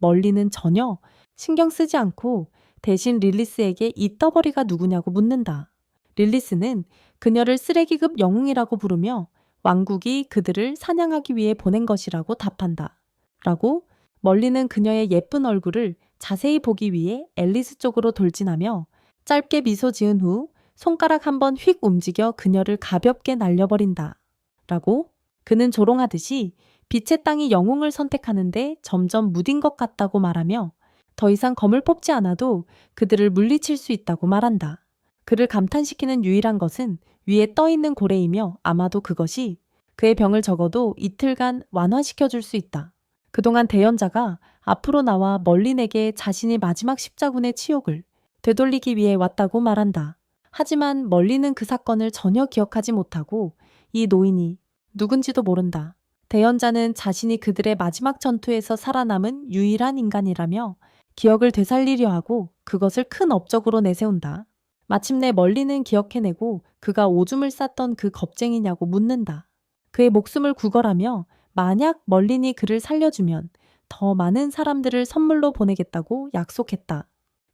멀리는 전혀 신경 쓰지 않고 대신 릴리스에게 이 떠벌이가 누구냐고 묻는다. 릴리스는 그녀를 쓰레기급 영웅이라고 부르며 왕국이 그들을 사냥하기 위해 보낸 것이라고 답한다. 라고 멀리는 그녀의 예쁜 얼굴을 자세히 보기 위해 앨리스 쪽으로 돌진하며 짧게 미소 지은 후 손가락 한번 휙 움직여 그녀를 가볍게 날려버린다. 라고 그는 조롱하듯이 빛의 땅이 영웅을 선택하는데 점점 무딘 것 같다고 말하며 더 이상 검을 뽑지 않아도 그들을 물리칠 수 있다고 말한다. 그를 감탄시키는 유일한 것은 위에 떠있는 고래이며 아마도 그것이 그의 병을 적어도 이틀간 완화시켜줄 수 있다. 그동안 대연자가 앞으로 나와 멀린에게 자신이 마지막 십자군의 치욕을 되돌리기 위해 왔다고 말한다. 하지만 멀린은 그 사건을 전혀 기억하지 못하고 이 노인이 누군지도 모른다. 대연자는 자신이 그들의 마지막 전투에서 살아남은 유일한 인간이라며 기억을 되살리려 하고 그것을 큰 업적으로 내세운다. 마침내 멀리는 기억해내고 그가 오줌을 쌌던 그 겁쟁이냐고 묻는다. 그의 목숨을 구걸하며 만약 멀린이 그를 살려주면 더 많은 사람들을 선물로 보내겠다고 약속했다.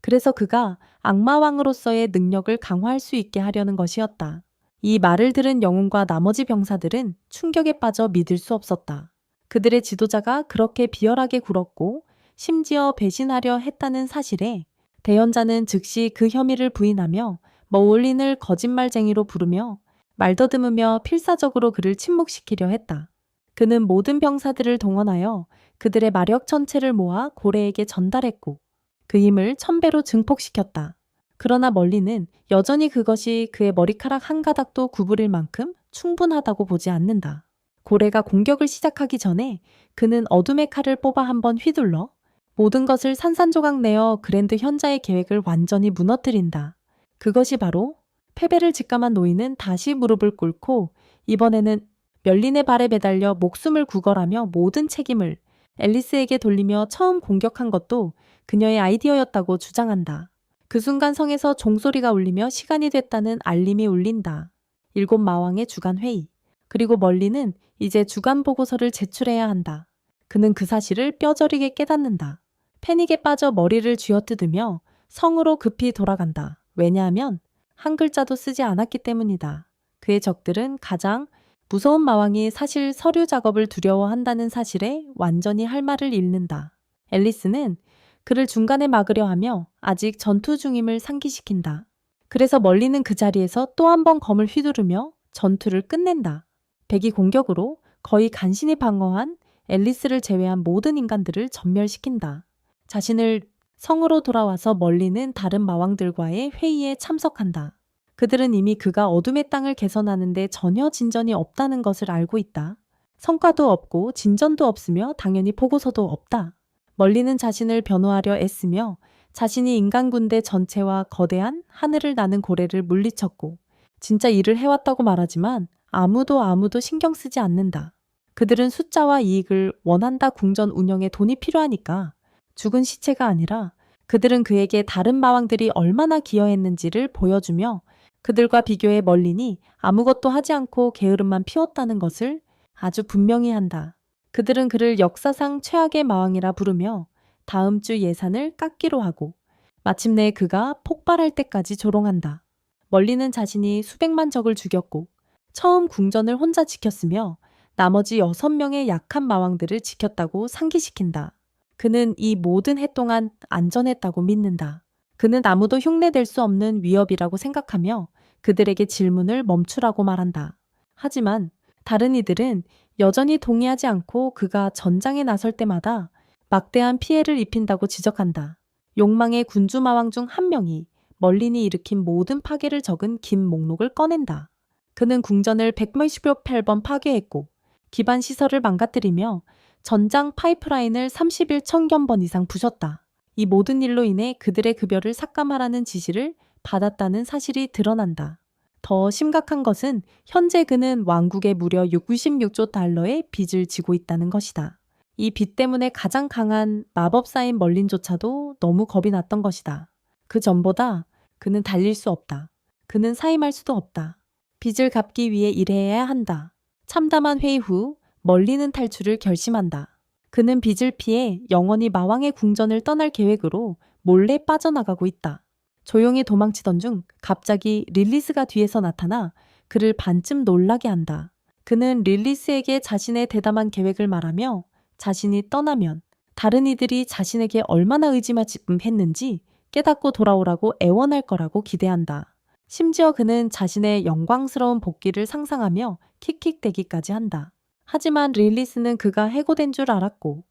그래서 그가 악마왕으로서의 능력을 강화할 수 있게 하려는 것이었다. 이 말을 들은 영웅과 나머지 병사들은 충격에 빠져 믿을 수 없었다. 그들의 지도자가 그렇게 비열하게 굴었고 심지어 배신하려 했다는 사실에 대연자는 즉시 그 혐의를 부인하며 멀린을 거짓말쟁이로 부르며 말더듬으며 필사적으로 그를 침묵시키려 했다. 그는 모든 병사들을 동원하여 그들의 마력 전체를 모아 고래에게 전달했고 그 힘을 1000배로 증폭시켰다. 그러나 멀리는 여전히 그것이 그의 머리카락 한 가닥도 구부릴 만큼 충분하다고 보지 않는다. 고래가 공격을 시작하기 전에 그는 어둠의 칼을 뽑아 한번 휘둘러 모든 것을 산산조각 내어 그랜드 현자의 계획을 완전히 무너뜨린다. 그것이 바로 패배를 직감한 노인은 다시 무릎을 꿇고 이번에는 멸린의 발에 매달려 목숨을 구걸하며 모든 책임을 앨리스에게 돌리며 처음 공격한 것도 그녀의 아이디어였다고 주장한다. 그 순간 성에서 종소리가 울리며 시간이 됐다는 알림이 울린다. 7 마왕의 주간 회의. 그리고 멀리는 이제 주간 보고서를 제출해야 한다. 그는 그 사실을 뼈저리게 깨닫는다. 패닉에 빠져 머리를 쥐어뜯으며 성으로 급히 돌아간다. 왜냐하면 한 글자도 쓰지 않았기 때문이다. 그의 적들은 가장 무서운 마왕이 사실 서류 작업을 두려워한다는 사실에 완전히 할 말을 잃는다. 앨리스는 그를 중간에 막으려 하며 아직 전투 중임을 상기시킨다. 그래서 멀리는 그 자리에서 또 한 번 검을 휘두르며 전투를 끝낸다. 백이 공격으로 거의 간신히 방어한 앨리스를 제외한 모든 인간들을 전멸시킨다. 자신을 성으로 돌아와서 멀리는 다른 마왕들과의 회의에 참석한다. 그들은 이미 그가 어둠의 땅을 개선하는데 전혀 진전이 없다는 것을 알고 있다. 성과도 없고 진전도 없으며 당연히 보고서도 없다. 멀리는 자신을 변호하려 애쓰며 자신이 인간 군대 전체와 거대한 하늘을 나는 고래를 물리쳤고 진짜 일을 해왔다고 말하지만 아무도 신경 쓰지 않는다. 그들은 숫자와 이익을 원한다. 궁전 운영에 돈이 필요하니까 죽은 시체가 아니라 그들은 그에게 다른 마왕들이 얼마나 기여했는지를 보여주며 그들과 비교해 멀린이 아무것도 하지 않고 게으름만 피웠다는 것을 아주 분명히 한다. 그들은 그를 역사상 최악의 마왕이라 부르며 다음 주 예산을 깎기로 하고 마침내 그가 폭발할 때까지 조롱한다. 멀리는 자신이 수백만 적을 죽였고 처음 궁전을 혼자 지켰으며 나머지 6명의 약한 마왕들을 지켰다고 상기시킨다. 그는 이 모든 해 동안 안전했다고 믿는다. 그는 아무도 흉내낼 수 없는 위협이라고 생각하며 그들에게 질문을 멈추라고 말한다. 하지만 다른 이들은 여전히 동의하지 않고 그가 전장에 나설 때마다 막대한 피해를 입힌다고 지적한다. 욕망의 군주마왕 중 한 명이 멀린이 일으킨 모든 파괴를 적은 긴 목록을 꺼낸다. 그는 궁전을 118번 파괴했고 기반 시설을 망가뜨리며 전장 파이프라인을 31,000번 이상 부셨다. 이 모든 일로 인해 그들의 급여를 삭감하라는 지시를 받았다는 사실이 드러난다. 더 심각한 것은 현재 그는 왕국에 무려 66조 달러의 빚을 지고 있다는 것이다. 이 빚 때문에 가장 강한 마법사인 멀린조차도 너무 겁이 났던 것이다. 그 전보다 그는 달릴 수 없다. 그는 사임할 수도 없다. 빚을 갚기 위해 일해야 한다. 참담한 회의 후 멀리는 탈출을 결심한다. 그는 빚을 피해 영원히 마왕의 궁전을 떠날 계획으로 몰래 빠져나가고 있다. 조용히 도망치던 중 갑자기 릴리스가 뒤에서 나타나 그를 반쯤 놀라게 한다. 그는 릴리스에게 자신의 대담한 계획을 말하며 자신이 떠나면 다른 이들이 자신에게 얼마나 의지마침했는지 깨닫고 돌아오라고 애원할 거라고 기대한다. 심지어 그는 자신의 영광스러운 복귀를 상상하며 킥킥대기까지 한다. 하지만 릴리스는 그가 해고된 줄 알았고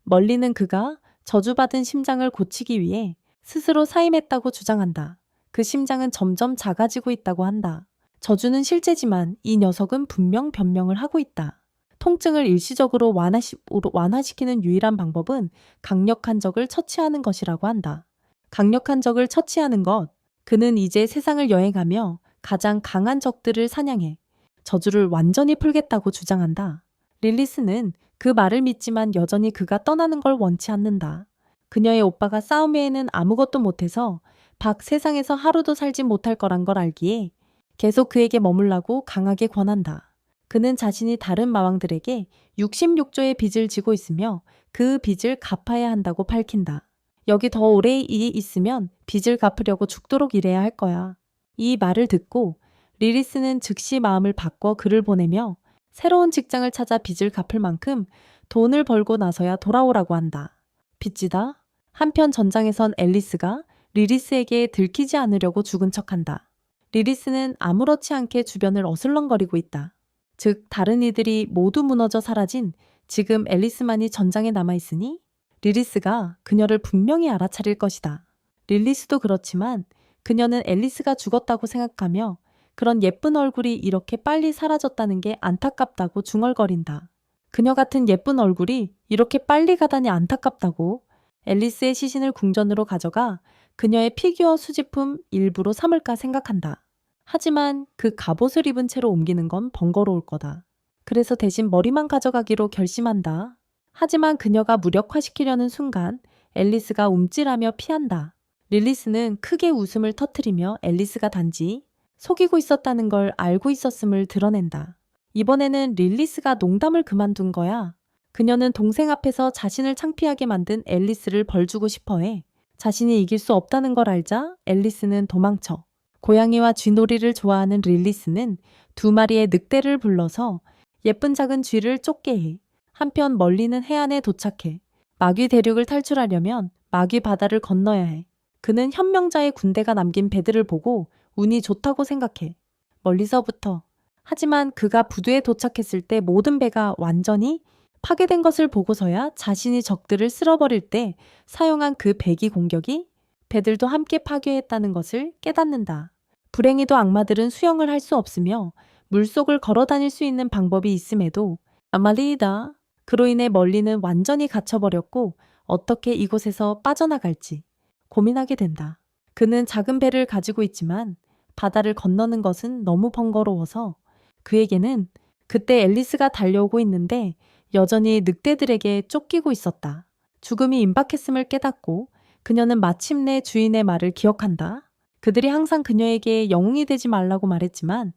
멀리는 그가 저주받은 심장을 고치기 위해 스스로 사임했다고 주장한다. 그 심장은 점점 작아지고 있다고 한다. 저주는 실제지만 이 녀석은 분명 변명을 하고 있다. 통증을 일시적으로 완화시키는 유일한 방법은 강력한 적을 처치하는 것이라고 한다. 강력한 적을 처치하는 것. 그는 이제 세상을 여행하며 가장 강한 적들을 사냥해 저주를 완전히 풀겠다고 주장한다. 릴리스는 그 말을 믿지만 여전히 그가 떠나는 걸 원치 않는다. 그녀의 오빠가 싸움 외에는 아무것도 못해서 밖 세상에서 하루도 살지 못할 거란 걸 알기에 계속 그에게 머물라고 강하게 권한다. 그는 자신이 다른 마왕들에게 66조의 빚을 지고 있으며 그 빚을 갚아야 한다고 밝힌다. 여기 더 오래 있으면 빚을 갚으려고 죽도록 일해야 할 거야. 이 말을 듣고 리리스는 즉시 마음을 바꿔 그를 보내며 새로운 직장을 찾아 빚을 갚을 만큼 돈을 벌고 나서야 돌아오라고 한다. 빚지다. 한편 전장에선 앨리스가 리리스에게 들키지 않으려고 죽은 척한다. 리리스는 아무렇지 않게 주변을 어슬렁거리고 있다. 즉 다른 이들이 모두 무너져 사라진 지금 앨리스만이 전장에 남아있으니 리리스가 그녀를 분명히 알아차릴 것이다. 릴리스도 그렇지만 그녀는 앨리스가 죽었다고 생각하며 그런 예쁜 얼굴이 이렇게 빨리 사라졌다는 게 안타깝다고 중얼거린다. 그녀 같은 예쁜 얼굴이 이렇게 빨리 가다니 안타깝다고 앨리스의 시신을 궁전으로 가져가 그녀의 피규어 수집품 일부로 삼을까 생각한다. 하지만 그 갑옷을 입은 채로 옮기는 건 번거로울 거다. 그래서 대신 머리만 가져가기로 결심한다. 하지만 그녀가 무력화시키려는 순간 앨리스가 움찔하며 피한다. 릴리스는 크게 웃음을 터뜨리며 앨리스가 단지 속이고 있었다는 걸 알고 있었음을 드러낸다. 이번에는 릴리스가 농담을 그만둔 거야. 그녀는 동생 앞에서 자신을 창피하게 만든 앨리스를 벌주고 싶어해. 자신이 이길 수 없다는 걸 알자 앨리스는 도망쳐. 고양이와 쥐놀이를 좋아하는 릴리스는 2마리의 늑대를 불러서 예쁜 작은 쥐를 쫓게 해. 한편 멀리는 해안에 도착해. 마귀 대륙을 탈출하려면 마귀 바다를 건너야 해. 그는 현명자의 군대가 남긴 배들을 보고 운이 좋다고 생각해. 멀리서부터. 하지만 그가 부두에 도착했을 때 모든 배가 완전히 파괴된 것을 보고서야 자신이 적들을 쓸어버릴 때 사용한 그 배기 공격이 배들도 함께 파괴했다는 것을 깨닫는다. 불행히도 악마들은 수영을 할 수 없으며 물속을 걸어 다닐 수 있는 방법이 있음에도 아말리이다. 그로 인해 멀리는 완전히 갇혀버렸고 어떻게 이곳에서 빠져나갈지 고민하게 된다. 그는 작은 배를 가지고 있지만 바다를 건너는 것은 너무 번거로워서 그에게는 그때 앨리스가 달려오고 있는데 여전히 늑대들에게 쫓기고 있었다. 죽음이 임박했음을 깨닫고 그녀는 마침내 주인의 말을 기억한다. 그들이 항상 그녀에게 영웅이 되지 말라고 말했지만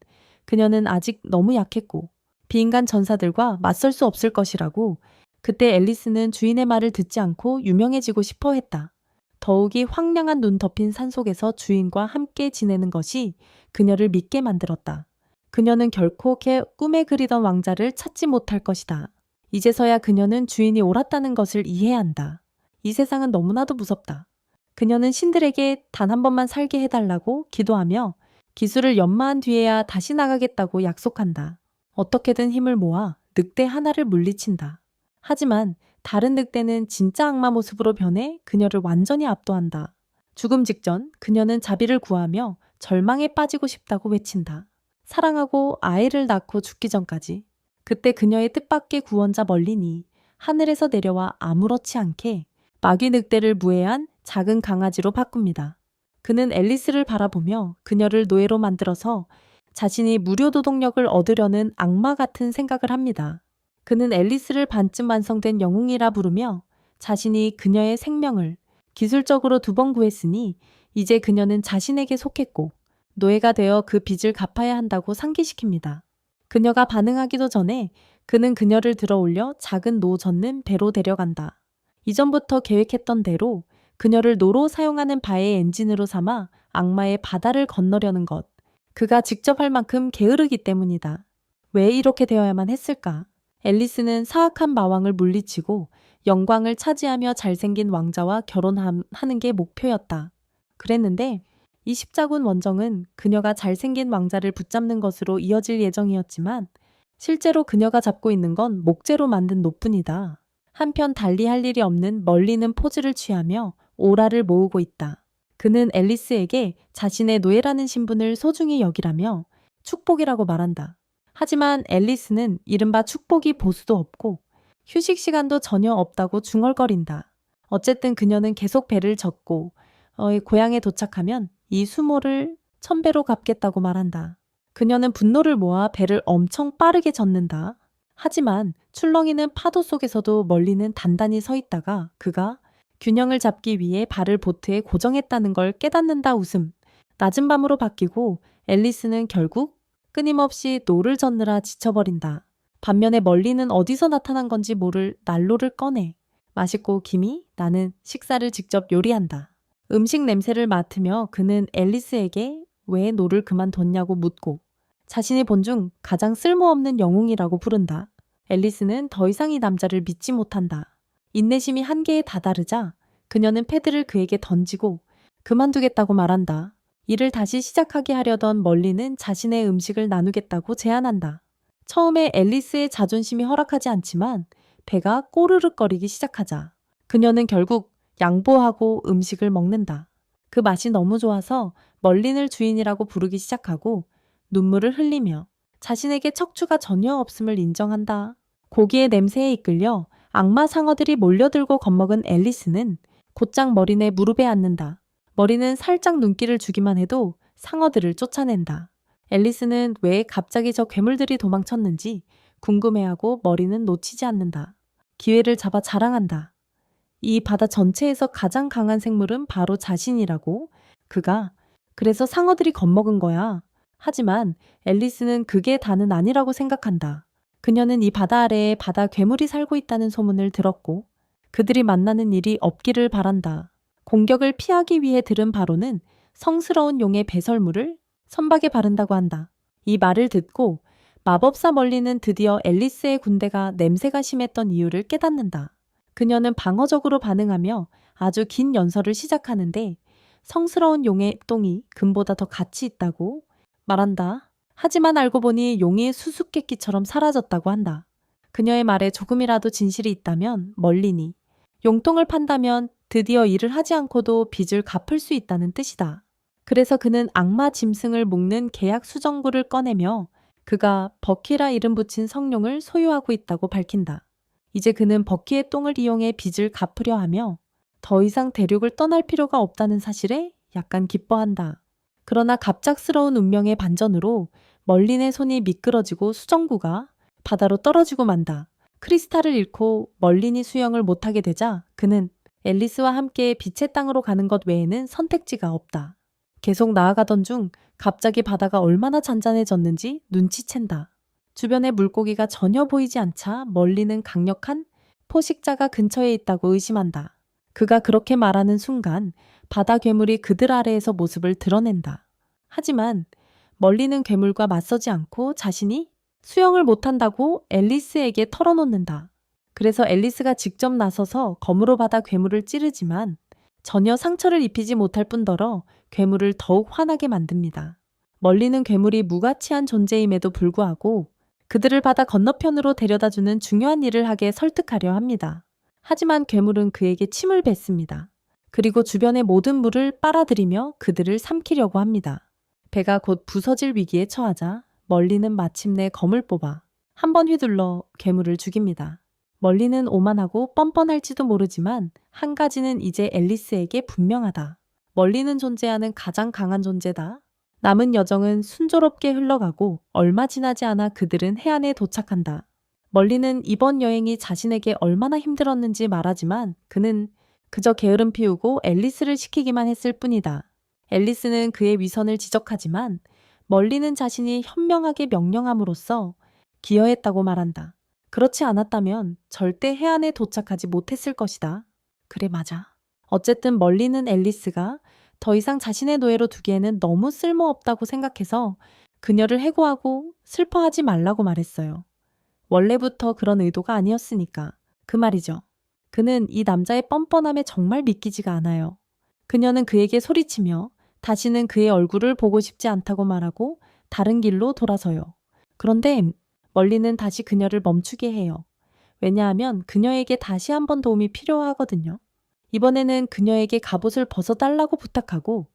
그녀는 아직 너무 약했고 비인간 전사들과 맞설 수 없을 것이라고 그때 앨리스는 주인의 말을 듣지 않고 유명해지고 싶어 했다. 더욱이 황량한 눈 덮인 산속에서 주인과 함께 지내는 것이 그녀를 믿게 만들었다. 그녀는 결코 꿈에 그리던 왕자를 찾지 못할 것이다. 이제서야 그녀는 주인이 옳았다는 것을 이해한다. 이 세상은 너무나도 무섭다. 그녀는 신들에게 단 한 번만 살게 해달라고 기도하며 기술을 연마한 뒤에야 다시 나가겠다고 약속한다. 어떻게든 힘을 모아 늑대 하나를 물리친다. 하지만 다른 늑대는 진짜 악마 모습으로 변해 그녀를 완전히 압도한다. 죽음 직전 그녀는 자비를 구하며 절망에 빠지고 싶다고 외친다. 사랑하고 아이를 낳고 죽기 전까지. 그때 그녀의 뜻밖의 구원자 멀리니 하늘에서 내려와 아무렇지 않게 마귀 늑대를 무해한 작은 강아지로 바꿉니다. 그는 앨리스를 바라보며 그녀를 노예로 만들어서 자신이 무료 노동력을 얻으려는 악마 같은 생각을 합니다. 그는 앨리스를 반쯤 완성된 영웅이라 부르며 자신이 그녀의 생명을 기술적으로 2번 구했으니 이제 그녀는 자신에게 속했고 노예가 되어 그 빚을 갚아야 한다고 상기시킵니다. 그녀가 반응하기도 전에 그는 그녀를 들어올려 작은 노 젓는 배로 데려간다. 이전부터 계획했던 대로 그녀를 노로 사용하는 바의 엔진으로 삼아 악마의 바다를 건너려는 것. 그가 직접 할 만큼 게으르기 때문이다. 왜 이렇게 되어야만 했을까? 앨리스는 사악한 마왕을 물리치고 영광을 차지하며 잘생긴 왕자와 결혼하는 게 목표였다. 그랬는데 이 십자군 원정은 그녀가 잘생긴 왕자를 붙잡는 것으로 이어질 예정이었지만 실제로 그녀가 잡고 있는 건 목재로 만든 노뿐이다. 한편 달리 할 일이 없는 멀리는 포즈를 취하며 오라를 모으고 있다. 그는 앨리스에게 자신의 노예라는 신분을 소중히 여기라며 축복이라고 말한다. 하지만 앨리스는 이른바 축복이 보수도 없고 휴식 시간도 전혀 없다고 중얼거린다. 어쨌든 그녀는 계속 배를 젓고 고향에 도착하면 이 수모를 1000배로 갚겠다고 말한다. 그녀는 분노를 모아 배를 엄청 빠르게 젓는다. 하지만 출렁이는 파도 속에서도 멀리는 단단히 서 있다가 그가 균형을 잡기 위해 발을 보트에 고정했다는 걸 깨닫는다. 웃음. 낮은 밤으로 바뀌고 앨리스는 결국 끊임없이 노를 젓느라 지쳐버린다. 반면에 멀리는 어디서 나타난 건지 모를 난로를 꺼내. 맛있고 김이 나는 식사를 직접 요리한다. 음식 냄새를 맡으며 그는 앨리스에게 왜 노를 그만뒀냐고 묻고 자신이 본 중 가장 쓸모없는 영웅이라고 부른다. 앨리스는 더 이상 이 남자를 믿지 못한다. 인내심이 한계에 다다르자 그녀는 패드를 그에게 던지고 그만두겠다고 말한다. 일을 다시 시작하게 하려던 멀리는 자신의 음식을 나누겠다고 제안한다. 처음에 앨리스의 자존심이 허락하지 않지만 배가 꼬르륵거리기 시작하자 그녀는 결국 양보하고 음식을 먹는다. 그 맛이 너무 좋아서 멀린을 주인이라고 부르기 시작하고 눈물을 흘리며 자신에게 척추가 전혀 없음을 인정한다. 고기의 냄새에 이끌려 악마 상어들이 몰려들고 겁먹은 앨리스는 곧장 머린의 무릎에 앉는다. 머리는 살짝 눈길을 주기만 해도 상어들을 쫓아낸다. 앨리스는 왜 갑자기 저 괴물들이 도망쳤는지 궁금해하고 머리는 놓치지 않는다. 기회를 잡아 자랑한다. 이 바다 전체에서 가장 강한 생물은 바로 자신이라고. 그가 그래서 상어들이 겁먹은 거야. 하지만 앨리스는 그게 다는 아니라고 생각한다. 그녀는 이 바다 아래에 바다 괴물이 살고 있다는 소문을 들었고 그들이 만나는 일이 없기를 바란다. 공격을 피하기 위해 들은 바로는 성스러운 용의 배설물을 선박에 바른다고 한다. 이 말을 듣고 마법사 멀리는 드디어 앨리스의 군대가 냄새가 심했던 이유를 깨닫는다. 그녀는 방어적으로 반응하며 아주 긴 연설을 시작하는데 성스러운 용의 똥이 금보다 더 가치 있다고 말한다. 하지만 알고 보니 용이 수수께끼처럼 사라졌다고 한다. 그녀의 말에 조금이라도 진실이 있다면 멀리니 용통을 판다면 드디어 일을 하지 않고도 빚을 갚을 수 있다는 뜻이다. 그래서 그는 악마 짐승을 묶는 계약 수정구를 꺼내며 그가 버키라 이름 붙인 성룡을 소유하고 있다고 밝힌다. 이제 그는 버키의 똥을 이용해 빚을 갚으려 하며 더 이상 대륙을 떠날 필요가 없다는 사실에 약간 기뻐한다. 그러나 갑작스러운 운명의 반전으로 멀린의 손이 미끄러지고 수정구가 바다로 떨어지고 만다. 크리스탈을 잃고 멀린이 수영을 못하게 되자 그는 앨리스와 함께 빛의 땅으로 가는 것 외에는 선택지가 없다. 계속 나아가던 중 갑자기 바다가 얼마나 잔잔해졌는지 눈치챈다. 주변에 물고기가 전혀 보이지 않자 멀리는 강력한 포식자가 근처에 있다고 의심한다. 그가 그렇게 말하는 순간 바다 괴물이 그들 아래에서 모습을 드러낸다. 하지만 멀리는 괴물과 맞서지 않고 자신이 수영을 못한다고 앨리스에게 털어놓는다. 그래서 앨리스가 직접 나서서 검으로 받아 괴물을 찌르지만 전혀 상처를 입히지 못할 뿐더러 괴물을 더욱 화나게 만듭니다. 멀리는 괴물이 무가치한 존재임에도 불구하고 그들을 바다 건너편으로 데려다주는 중요한 일을 하게 설득하려 합니다. 하지만 괴물은 그에게 침을 뱉습니다. 그리고 주변의 모든 물을 빨아들이며 그들을 삼키려고 합니다. 배가 곧 부서질 위기에 처하자 멀리는 마침내 검을 뽑아 한 번 휘둘러 괴물을 죽입니다. 멀리는 오만하고 뻔뻔할지도 모르지만 한 가지는 이제 앨리스에게 분명하다. 멀리는 존재하는 가장 강한 존재다. 남은 여정은 순조롭게 흘러가고 얼마 지나지 않아 그들은 해안에 도착한다. 멀리는 이번 여행이 자신에게 얼마나 힘들었는지 말하지만 그는 그저 게으름 피우고 앨리스를 시키기만 했을 뿐이다. 앨리스는 그의 위선을 지적하지만 멀리는 자신이 현명하게 명령함으로써 기여했다고 말한다. 그렇지 않았다면 절대 해안에 도착하지 못했을 것이다. 그래, 맞아. 어쨌든 멀리는 앨리스가 더 이상 자신의 노예로 두기에는 너무 쓸모없다고 생각해서 그녀를 해고하고 슬퍼하지 말라고 말했어요. 원래부터 그런 의도가 아니었으니까. 그 말이죠. 그는 이 남자의 뻔뻔함에 정말 믿기지가 않아요. 그녀는 그에게 소리치며 다시는 그의 얼굴을 보고 싶지 않다고 말하고 다른 길로 돌아서요. 그런데 멀리는 다시 그녀를 멈추게 해요. 왜냐하면 그녀에게 다시 한번 도움이 필요하거든요. 이번에는 그녀에게 갑옷을 벗어달라고 부탁하고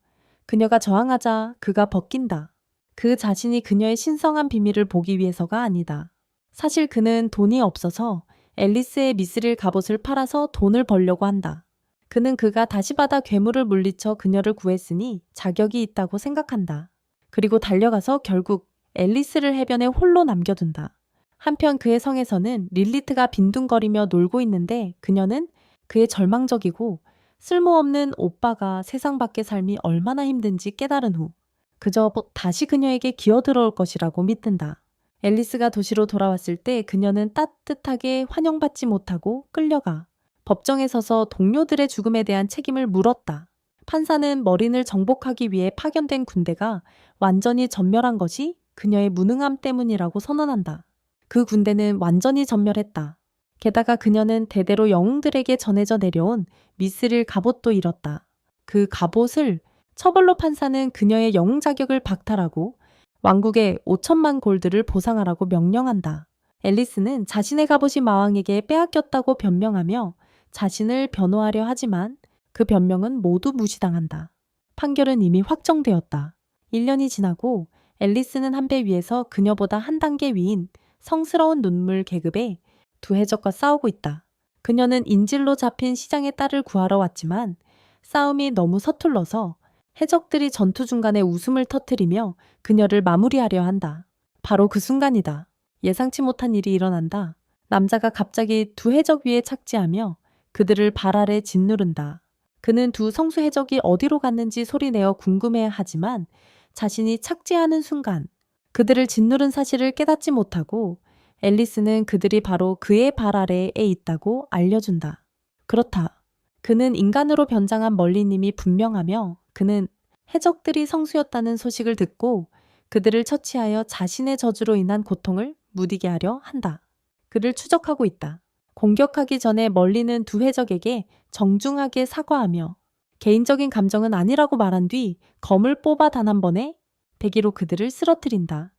그녀가 저항하자 그가 벗긴다. 그 자신이 그녀의 신성한 비밀을 보기 위해서가 아니다. 사실 그는 돈이 없어서 앨리스의 미스릴 갑옷을 팔아서 돈을 벌려고 한다. 그는 그가 다시 받아 괴물을 물리쳐 그녀를 구했으니 자격이 있다고 생각한다. 그리고 달려가서 결국 앨리스를 해변에 홀로 남겨둔다. 한편 그의 성에서는 릴리트가 빈둥거리며 놀고 있는데 그녀는 그의 절망적이고 쓸모없는 오빠가 세상 밖의 삶이 얼마나 힘든지 깨달은 후 그저 다시 그녀에게 기어들어올 것이라고 믿는다. 앨리스가 도시로 돌아왔을 때 그녀는 따뜻하게 환영받지 못하고 끌려가 법정에 서서 동료들의 죽음에 대한 책임을 물었다. 판사는 머린을 정복하기 위해 파견된 군대가 완전히 전멸한 것이 그녀의 무능함 때문이라고 선언한다. 그 군대는 완전히 전멸했다. 게다가 그녀는 대대로 영웅들에게 전해져 내려온 미스릴 갑옷도 잃었다. 그 갑옷을 처벌로 판사는 그녀의 영웅 자격을 박탈하고 왕국에 5천만 골드를 보상하라고 명령한다. 앨리스는 자신의 갑옷이 마왕에게 빼앗겼다고 변명하며 자신을 변호하려 하지만 그 변명은 모두 무시당한다. 판결은 이미 확정되었다. 1년이 지나고 앨리스는 한 배 위에서 그녀보다 한 단계 위인 성스러운 눈물 계급의 두 해적과 싸우고 있다. 그녀는 인질로 잡힌 시장의 딸을 구하러 왔지만 싸움이 너무 서툴러서 해적들이 전투 중간에 웃음을 터뜨리며 그녀를 마무리하려 한다. 바로 그 순간이다. 예상치 못한 일이 일어난다. 남자가 갑자기 두 해적 위에 착지하며 그들을 발 아래 짓누른다. 그는 두 성수 해적이 어디로 갔는지 소리내어 궁금해하지만 자신이 착지하는 순간 그들을 짓누른 사실을 깨닫지 못하고 앨리스는 그들이 바로 그의 발 아래에 있다고 알려준다. 그렇다. 그는 인간으로 변장한 멀리님이 분명하며 그는 해적들이 성수였다는 소식을 듣고 그들을 처치하여 자신의 저주로 인한 고통을 무디게 하려 한다. 그를 추적하고 있다. 공격하기 전에 멀리는 두 해적에게 정중하게 사과하며 개인적인 감정은 아니라고 말한 뒤 검을 뽑아 단 한 번에 배기로 그들을 쓰러뜨린다.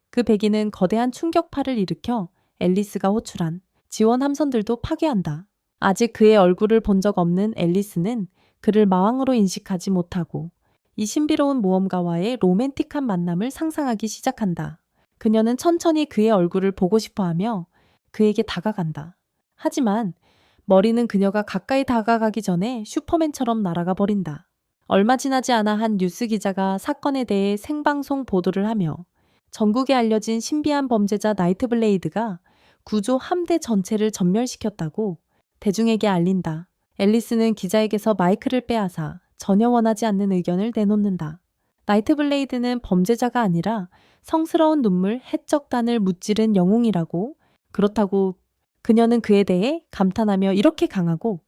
그 배기는 거대한 충격파를 일으켜 앨리스가 호출한 지원 함선들도 파괴한다. 아직 그의 얼굴을 본 적 없는 앨리스는 그를 마왕으로 인식하지 못하고 이 신비로운 모험가와의 로맨틱한 만남을 상상하기 시작한다. 그녀는 천천히 그의 얼굴을 보고 싶어하며 그에게 다가간다. 하지만 머리는 그녀가 가까이 다가가기 전에 슈퍼맨처럼 날아가 버린다. 얼마 지나지 않아 한 뉴스 기자가 사건에 대해 생방송 보도를 하며 전국에 알려진 신비한 범죄자 나이트블레이드가 구조 함대 전체를 전멸시켰다고 대중에게 알린다. 앨리스는 기자에게서 마이크를 빼앗아 전혀 원하지 않는 의견을 내놓는다. 나이트블레이드는 범죄자가 아니라 성스러운 눈물 해적단을 무찌른 영웅이라고, 그렇다고 그녀는 그에 대해 감탄하며 이렇게 강하고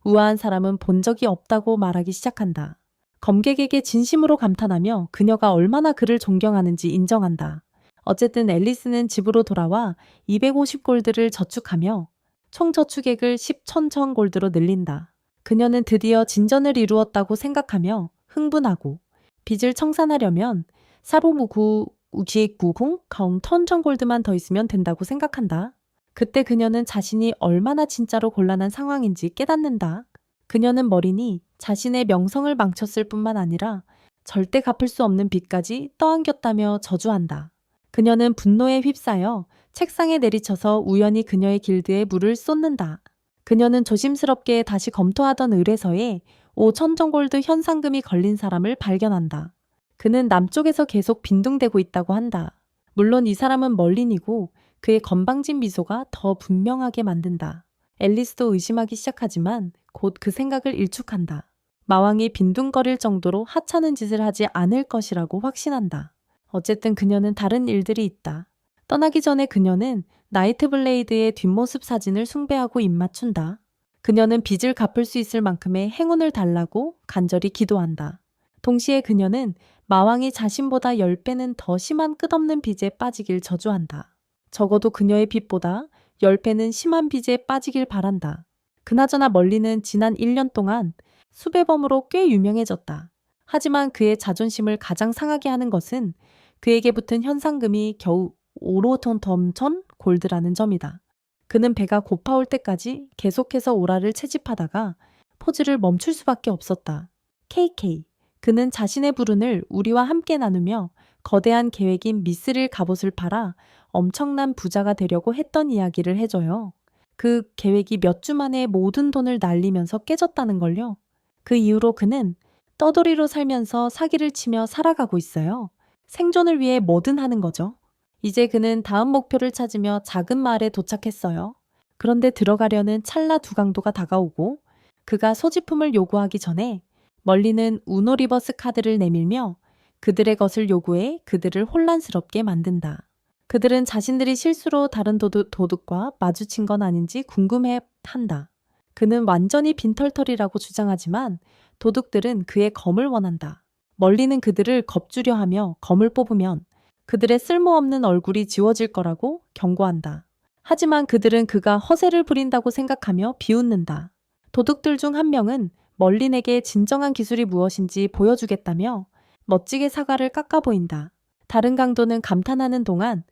우아한 사람은 본 적이 없다고 말하기 시작한다. 검객에게 진심으로 감탄하며 그녀가 얼마나 그를 존경하는지 인정한다. 어쨌든 앨리스는 집으로 돌아와 250골드를 저축하며 총 저축액을 10,000 골드로 늘린다. 그녀는 드디어 진전을 이루었다고 생각하며 흥분하고 빚을 청산하려면 사로무구 우지구공 가움 턴전 골드만 더 있으면 된다고 생각한다. 그때 그녀는 자신이 얼마나 진짜로 곤란한 상황인지 깨닫는다. 그녀는 머리니 자신의 명성을 망쳤을 뿐만 아니라 절대 갚을 수 없는 빚까지 떠안겼다며 저주한다. 그녀는 분노에 휩싸여 책상에 내리쳐서 우연히 그녀의 길드에 물을 쏟는다. 그녀는 조심스럽게 다시 검토하던 의뢰서에 5,000 골드 현상금이 걸린 사람을 발견한다. 그는 남쪽에서 계속 빈둥대고 있다고 한다. 물론 이 사람은 멀린이고 그의 건방진 미소가 더 분명하게 만든다. 앨리스도 의심하기 시작하지만 곧 그 생각을 일축한다. 마왕이 빈둥거릴 정도로 하찮은 짓을 하지 않을 것이라고 확신한다. 어쨌든 그녀는 다른 일들이 있다. 떠나기 전에 그녀는 나이트블레이드의 뒷모습 사진을 숭배하고 입맞춘다. 그녀는 빚을 갚을 수 있을 만큼의 행운을 달라고 간절히 기도한다. 동시에 그녀는 마왕이 자신보다 10배는 더 심한 끝없는 빚에 빠지길 저주한다. 적어도 그녀의 빚보다 10배는 심한 빚에 빠지길 바란다. 그나저나 멀리는 지난 1년 동안 수배범으로 꽤 유명해졌다. 하지만 그의 자존심을 가장 상하게 하는 것은 그에게 붙은 현상금이 겨우 5톤 골드라는 점이다. 그는 배가 고파올 때까지 계속해서 오라를 채집하다가 포즈를 멈출 수밖에 없었다. KK. 그는 자신의 불운을 우리와 함께 나누며 거대한 계획인 미스릴 갑옷을 팔아 엄청난 부자가 되려고 했던 이야기를 해줘요. 그 계획이 몇 주 만에 모든 돈을 날리면서 깨졌다는 걸요. 그 이후로 그는 떠돌이로 살면서 사기를 치며 살아가고 있어요. 생존을 위해 뭐든 하는 거죠. 이제 그는 다음 목표를 찾으며 작은 마을에 도착했어요. 그런데 들어가려는 찰나 두강도가 다가오고 그가 소지품을 요구하기 전에 멀리는 우노 리버스 카드를 내밀며 그들의 것을 요구해 그들을 혼란스럽게 만든다. 그들은 자신들이 실수로 다른 도둑과 마주친 건 아닌지 궁금해 한다. 그는 완전히 빈털털이라고 주장하지만 도둑들은 그의 검을 원한다. 멀리는 그들을 겁주려 하며 검을 뽑으면 그들의 쓸모없는 얼굴이 지워질 거라고 경고한다. 하지만 그들은 그가 허세를 부린다고 생각하며 비웃는다. 도둑들 중 한 명은 멀린에게 진정한 기술이 무엇인지 보여주겠다며 멋지게 사과를 깎아 보인다. 다른 강도는 감탄하는 동안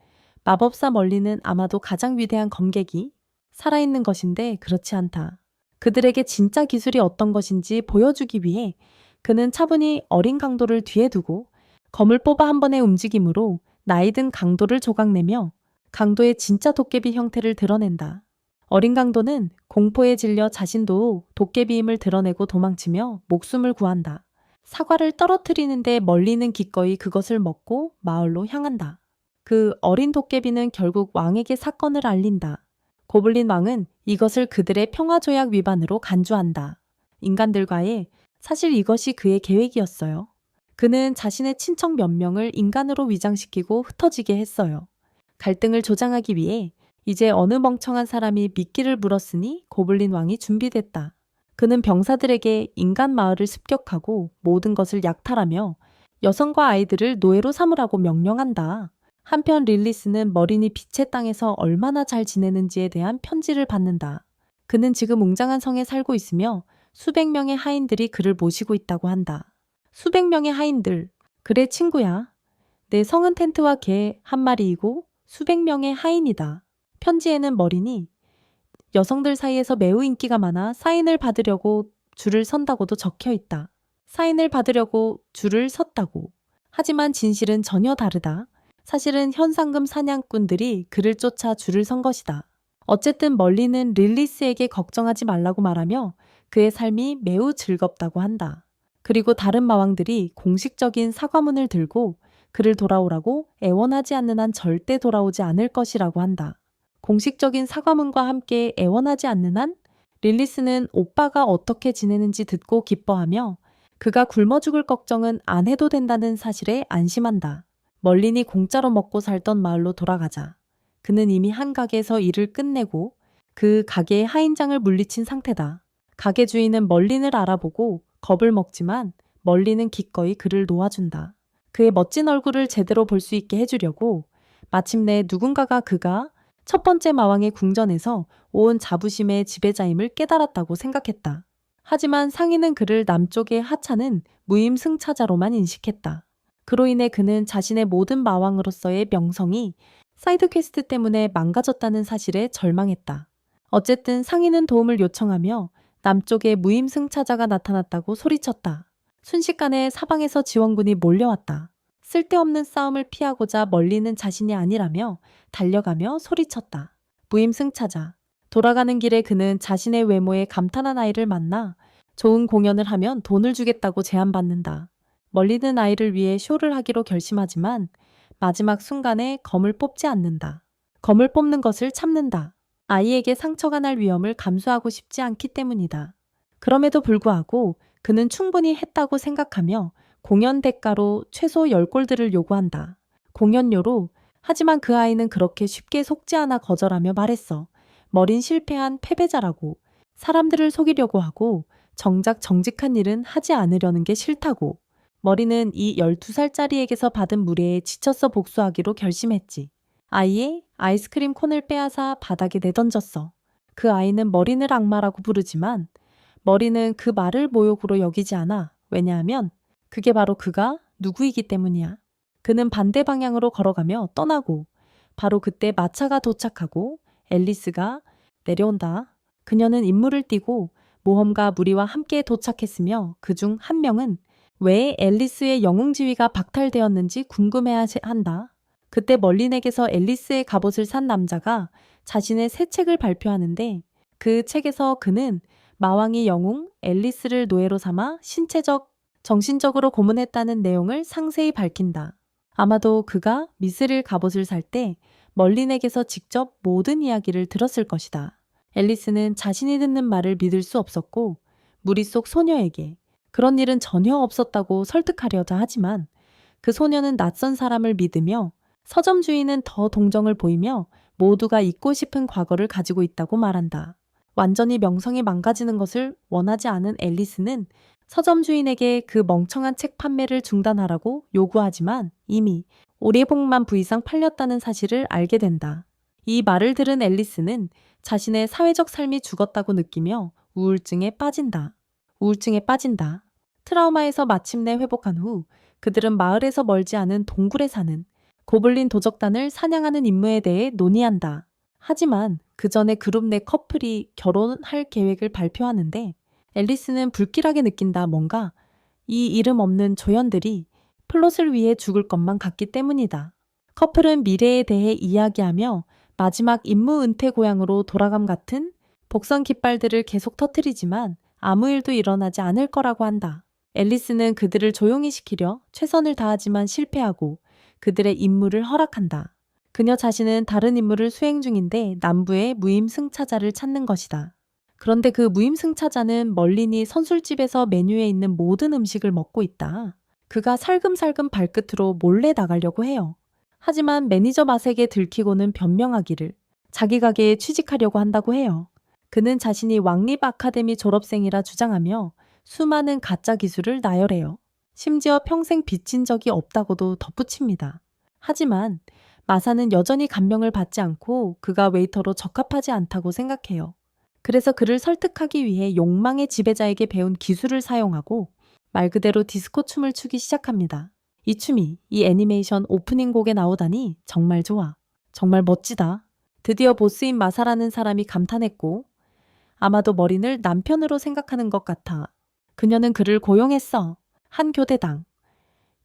마법사 멀리는 아마도 가장 위대한 검객이 살아있는 것인데 그렇지 않다. 그들에게 진짜 기술이 어떤 것인지 보여주기 위해 그는 차분히 어린 강도를 뒤에 두고 검을 뽑아 한 번의 움직임으로 나이든 강도를 조각내며 강도의 진짜 도깨비 형태를 드러낸다. 어린 강도는 공포에 질려 자신도 도깨비임을 드러내고 도망치며 목숨을 구한다. 사과를 떨어뜨리는데 멀리는 기꺼이 그것을 먹고 마을로 향한다. 그 어린 도깨비는 결국 왕에게 사건을 알린다. 고블린 왕은 이것을 그들의 평화조약 위반으로 간주한다. 인간들과의 사실 이것이 그의 계획이었어요. 그는 자신의 친척 몇 명을 인간으로 위장시키고 흩어지게 했어요. 갈등을 조장하기 위해 이제 어느 멍청한 사람이 미끼를 물었으니 고블린 왕이 준비됐다. 그는 병사들에게 인간 마을을 습격하고 모든 것을 약탈하며 여성과 아이들을 노예로 삼으라고 명령한다. 한편 릴리스는 머리니 빛의 땅에서 얼마나 잘 지내는지에 대한 편지를 받는다. 그는 지금 웅장한 성에 살고 있으며 수백 명의 하인들이 그를 모시고 있다고 한다. 수백 명의 하인들. 그래 친구야. 내 성은 텐트와 개 한 마리이고 수백 명의 하인이다. 편지에는 머리니 여성들 사이에서 매우 인기가 많아 사인을 받으려고 줄을 선다고도 적혀 있다. 사인을 받으려고 줄을 섰다고. 하지만 진실은 전혀 다르다. 사실은 현상금 사냥꾼들이 그를 쫓아 줄을 선 것이다. 어쨌든 멀리는 릴리스에게 걱정하지 말라고 말하며 그의 삶이 매우 즐겁다고 한다. 그리고 다른 마왕들이 공식적인 사과문을 들고 그를 돌아오라고 애원하지 않는 한 절대 돌아오지 않을 것이라고 한다. 공식적인 사과문과 함께 애원하지 않는 한 릴리스는 오빠가 어떻게 지내는지 듣고 기뻐하며 그가 굶어 죽을 걱정은 안 해도 된다는 사실에 안심한다. 멀린이 공짜로 먹고 살던 마을로 돌아가자. 그는 이미 한 가게에서 일을 끝내고 그 가게의 하인장을 물리친 상태다. 가게 주인은 멀린을 알아보고 겁을 먹지만 멀린은 기꺼이 그를 놓아준다. 그의 멋진 얼굴을 제대로 볼 수 있게 해주려고 마침내 누군가가 그가 첫 번째 마왕의 궁전에서 온 자부심의 지배자임을 깨달았다고 생각했다. 하지만 상인은 그를 남쪽의 하찮은 무임승차자로만 인식했다. 그로 인해 그는 자신의 모든 마왕으로서의 명성이 사이드 퀘스트 때문에 망가졌다는 사실에 절망했다. 어쨌든 상인은 도움을 요청하며 남쪽에 무임승차자가 나타났다고 소리쳤다. 순식간에 사방에서 지원군이 몰려왔다. 쓸데없는 싸움을 피하고자 멀리는 자신이 아니라며 달려가며 소리쳤다. 무임승차자. 돌아가는 길에 그는 자신의 외모에 감탄한 아이를 만나 좋은 공연을 하면 돈을 주겠다고 제안받는다. 멀리는 아이를 위해 쇼를 하기로 결심하지만 마지막 순간에 검을 뽑지 않는다. 검을 뽑는 것을 참는다. 아이에게 상처가 날 위험을 감수하고 싶지 않기 때문이다. 그럼에도 불구하고 그는 충분히 했다고 생각하며 공연 대가로 최소 10골드를 요구한다. 공연료로 하지만 그 아이는 그렇게 쉽게 속지 않아 거절하며 말했어. 머린 실패한 패배자라고. 사람들을 속이려고 하고 정작 정직한 일은 하지 않으려는 게 싫다고. 머리는 이 12살짜리에게서 받은 무례에 지쳐서 복수하기로 결심했지. 아이의 아이스크림 콘을 빼앗아 바닥에 내던졌어. 그 아이는 머린을 악마라고 부르지만 머리는 그 말을 모욕으로 여기지 않아. 왜냐하면 그게 바로 그가 누구이기 때문이야. 그는 반대 방향으로 걸어가며 떠나고 바로 그때 마차가 도착하고 앨리스가 내려온다. 그녀는 임무를 띠고 모험가 무리와 함께 도착했으며 그중 한 명은 왜 앨리스의 영웅지위가 박탈되었는지 궁금해한다. 그때 멀린에게서 앨리스의 갑옷을 산 남자가 자신의 새 책을 발표하는데 그 책에서 그는 마왕이 영웅 앨리스를 노예로 삼아 신체적, 정신적으로 고문했다는 내용을 상세히 밝힌다. 아마도 그가 미스릴 갑옷을 살 때 멀린에게서 직접 모든 이야기를 들었을 것이다. 앨리스는 자신이 듣는 말을 믿을 수 없었고 무리 속 소녀에게 그런 일은 전혀 없었다고 설득하려자 하지만 그 소녀는 낯선 사람을 믿으며 서점 주인은 더 동정을 보이며 모두가 잊고 싶은 과거를 가지고 있다고 말한다. 완전히 명성이 망가지는 것을 원하지 않은 앨리스는 서점 주인에게 그 멍청한 책 판매를 중단하라고 요구하지만 이미 오리복만 부 이상 팔렸다는 사실을 알게 된다. 이 말을 들은 앨리스는 자신의 사회적 삶이 죽었다고 느끼며 우울증에 빠진다. 트라우마에서 마침내 회복한 후 그들은 마을에서 멀지 않은 동굴에 사는 고블린 도적단을 사냥하는 임무에 대해 논의한다. 하지만 그 전에 그룹 내 커플이 결혼할 계획을 발표하는데 앨리스는 불길하게 느낀다. 뭔가 이 이름 없는 조연들이 플롯을 위해 죽을 것만 같기 때문이다. 커플은 미래에 대해 이야기하며 마지막 임무 은퇴 고향으로 돌아감 같은 복선 깃발들을 계속 터뜨리지만 아무 일도 일어나지 않을 거라고 한다. 앨리스는 그들을 조용히 시키려 최선을 다하지만 실패하고 그들의 임무를 허락한다. 그녀 자신은 다른 임무를 수행 중인데 남부의 무임승차자를 찾는 것이다. 그런데 그 무임승차자는 멀린이 선술집에서 메뉴에 있는 모든 음식을 먹고 있다. 그가 살금살금 발끝으로 몰래 나가려고 해요. 하지만 매니저 마색에 들키고는 변명하기를 자기 가게에 취직하려고 한다고 해요. 그는 자신이 왕립 아카데미 졸업생이라 주장하며 수많은 가짜 기술을 나열해요. 심지어 평생 빚진 적이 없다고도 덧붙입니다. 하지만 마사는 여전히 감명을 받지 않고 그가 웨이터로 적합하지 않다고 생각해요. 그래서 그를 설득하기 위해 욕망의 지배자에게 배운 기술을 사용하고 말 그대로 디스코 춤을 추기 시작합니다. 이 춤이 이 애니메이션 오프닝 곡에 나오다니 정말 좋아. 정말 멋지다. 드디어 보스인 마사라는 사람이 감탄했고 아마도 머린을 남편으로 생각하는 것 같아. 그녀는 그를 고용했어. 한 교대당.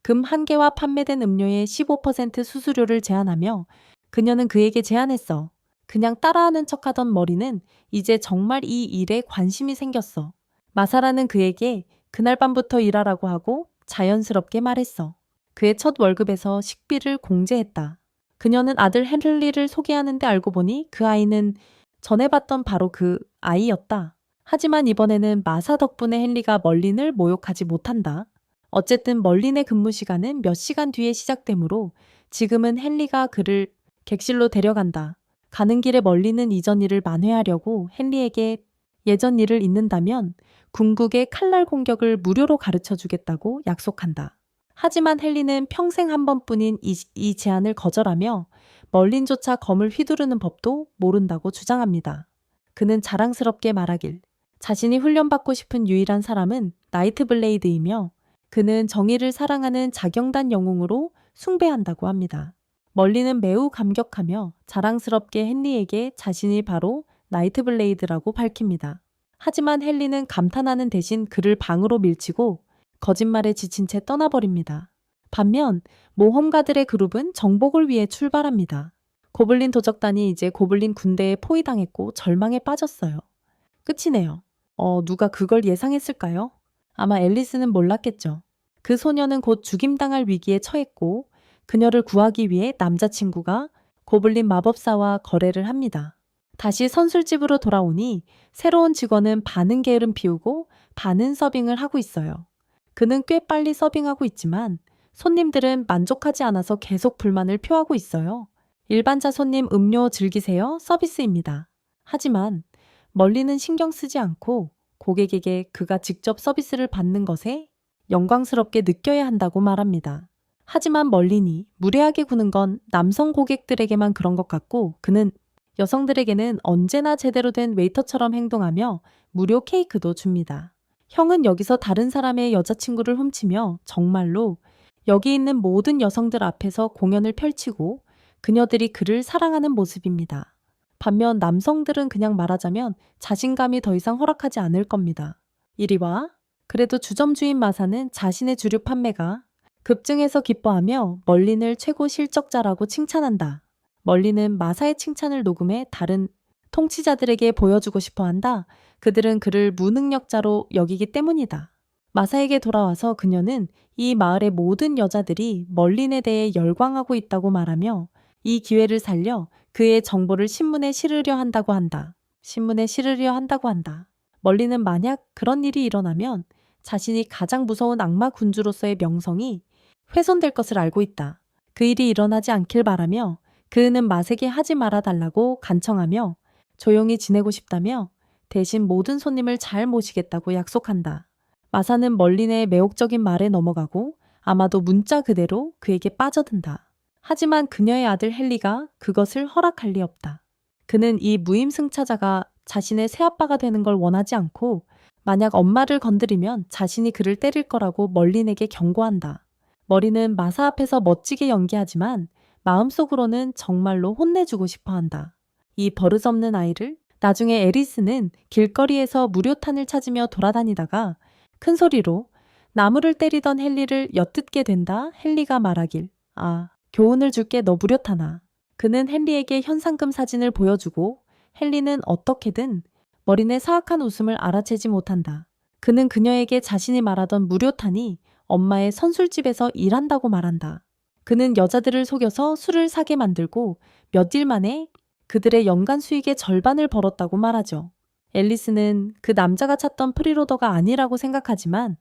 금 1개와 판매된 음료의 15% 수수료를 제한하며 그녀는 그에게 제안했어. 그냥 따라하는 척하던 머리는 이제 정말 이 일에 관심이 생겼어. 마사라는 그에게 그날 밤부터 일하라고 하고 자연스럽게 말했어. 그의 첫 월급에서 식비를 공제했다. 그녀는 아들 헨리를 소개하는데 알고 보니 그 아이는 전에 봤던 바로 그 아이였다. 하지만 이번에는 마사 덕분에 헨리가 멀린을 모욕하지 못한다. 어쨌든 멀린의 근무 시간은 몇 시간 뒤에 시작되므로 지금은 헨리가 그를 객실로 데려간다. 가는 길에 멀린은 이전 일을 만회하려고 헨리에게 예전 일을 잊는다면 궁극의 칼날 공격을 무료로 가르쳐 주겠다고 약속한다. 하지만 헨리는 평생 한 번뿐인 이 제안을 거절하며 멀린조차 검을 휘두르는 법도 모른다고 주장합니다. 그는 자랑스럽게 말하길 자신이 훈련받고 싶은 유일한 사람은 나이트 블레이드이며 그는 정의를 사랑하는 자경단 영웅으로 숭배한다고 합니다. 멀린은 매우 감격하며 자랑스럽게 헨리에게 자신이 바로 나이트 블레이드라고 밝힙니다. 하지만 헨리는 감탄하는 대신 그를 방으로 밀치고 거짓말에 지친 채 떠나버립니다. 반면 모험가들의 그룹은 정복을 위해 출발합니다. 고블린 도적단이 이제 고블린 군대에 포위당했고 절망에 빠졌어요. 끝이네요. 누가 그걸 예상했을까요? 아마 앨리스는 몰랐겠죠. 그 소녀는 곧 죽임당할 위기에 처했고 그녀를 구하기 위해 남자친구가 고블린 마법사와 거래를 합니다. 다시 선술집으로 돌아오니 새로운 직원은 반은 게으름 피우고 반은 서빙을 하고 있어요. 그는 꽤 빨리 서빙하고 있지만 손님들은 만족하지 않아서 계속 불만을 표하고 있어요. 일반자 손님 음료 즐기세요? 서비스입니다. 하지만 멀리는 신경 쓰지 않고 고객에게 그가 직접 서비스를 받는 것에 영광스럽게 느껴야 한다고 말합니다. 하지만 멀린이 무례하게 구는 건 남성 고객들에게만 그런 것 같고 그는 여성들에게는 언제나 제대로 된 웨이터처럼 행동하며 무료 케이크도 줍니다. 형은 여기서 다른 사람의 여자친구를 훔치며 정말로 여기 있는 모든 여성들 앞에서 공연을 펼치고 그녀들이 그를 사랑하는 모습입니다. 반면 남성들은 그냥 말하자면 자신감이 더 이상 허락하지 않을 겁니다. 이리 와. 그래도 주점 주인 마사는 자신의 주류 판매가 급증해서 기뻐하며 멀린을 최고 실적자라고 칭찬한다. 멀린은 마사의 칭찬을 녹음해 다른 통치자들에게 보여주고 싶어 한다. 그들은 그를 무능력자로 여기기 때문이다. 마사에게 돌아와서 그녀는 이 마을의 모든 여자들이 멀린에 대해 열광하고 있다고 말하며 이 기회를 살려 그의 정보를 신문에 실으려 한다고 한다. 신문에 실으려 한다고 한다. 멀린은 만약 그런 일이 일어나면 자신이 가장 무서운 악마 군주로서의 명성이 훼손될 것을 알고 있다. 그 일이 일어나지 않길 바라며 그는 마세게 하지 말아 달라고 간청하며 조용히 지내고 싶다며 대신 모든 손님을 잘 모시겠다고 약속한다. 마사는 멀린의 매혹적인 말에 넘어가고 아마도 문자 그대로 그에게 빠져든다. 하지만 그녀의 아들 헨리가 그것을 허락할 리 없다. 그는 이 무임승차자가 자신의 새아빠가 되는 걸 원하지 않고 만약 엄마를 건드리면 자신이 그를 때릴 거라고 멀린에게 경고한다. 머리는 마사 앞에서 멋지게 연기하지만 마음속으로는 정말로 혼내주고 싶어 한다. 이 버릇없는 아이를 나중에 에리스는 길거리에서 무료탄을 찾으며 돌아다니다가 큰 소리로 나무를 때리던 헨리를 엿듣게 된다. 헨리가 말하길 교훈을 줄게 너 무료탄아. 그는 헨리에게 현상금 사진을 보여주고 헨리는 어떻게든 머린의 사악한 웃음을 알아채지 못한다. 그는 그녀에게 자신이 말하던 무료탄이 엄마의 선술집에서 일한다고 말한다. 그는 여자들을 속여서 술을 사게 만들고 몇 일 만에 그들의 연간 수익의 절반을 벌었다고 말하죠. 앨리스는 그 남자가 찾던 프리로더가 아니라고 생각하지만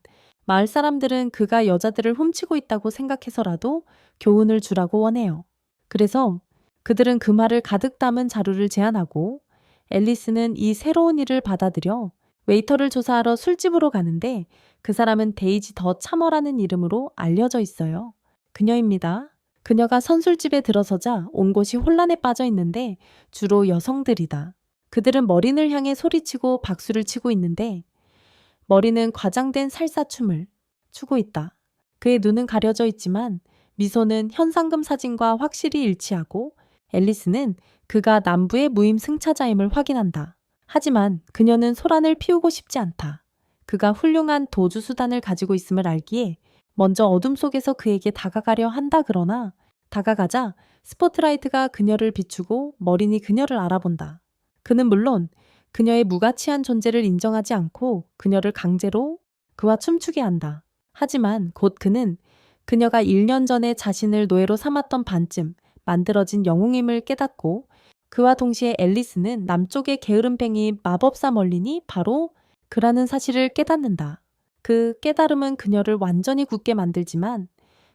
마을 사람들은 그가 여자들을 훔치고 있다고 생각해서라도 교훈을 주라고 원해요. 그래서 그들은 그 말을 가득 담은 자료를 제안하고 앨리스는 이 새로운 일을 받아들여 웨이터를 조사하러 술집으로 가는데 그 사람은 데이지 더 참어라는 이름으로 알려져 있어요. 그녀입니다. 그녀가 선술집에 들어서자 온 곳이 혼란에 빠져 있는데 주로 여성들이다. 그들은 머린을 향해 소리치고 박수를 치고 있는데 머리는 과장된 살사춤을 추고 있다. 그의 눈은 가려져 있지만 미소는 현상금 사진과 확실히 일치하고 앨리스는 그가 남부의 무임승차자임을 확인한다. 하지만 그녀는 소란을 피우고 싶지 않다. 그가 훌륭한 도주 수단을 가지고 있음을 알기에 먼저 어둠 속에서 그에게 다가가려 한다. 그러나 다가가자 스포트라이트가 그녀를 비추고 머린이 그녀를 알아본다. 그는 물론 그녀의 무가치한 존재를 인정하지 않고 그녀를 강제로 그와 춤추게 한다. 하지만 곧 그는 그녀가 1년 전에 자신을 노예로 삼았던 반쯤 만들어진 영웅임을 깨닫고 그와 동시에 앨리스는 남쪽의 게으름뱅이 마법사 멀린이 바로 그라는 사실을 깨닫는다. 그 깨달음은 그녀를 완전히 굳게 만들지만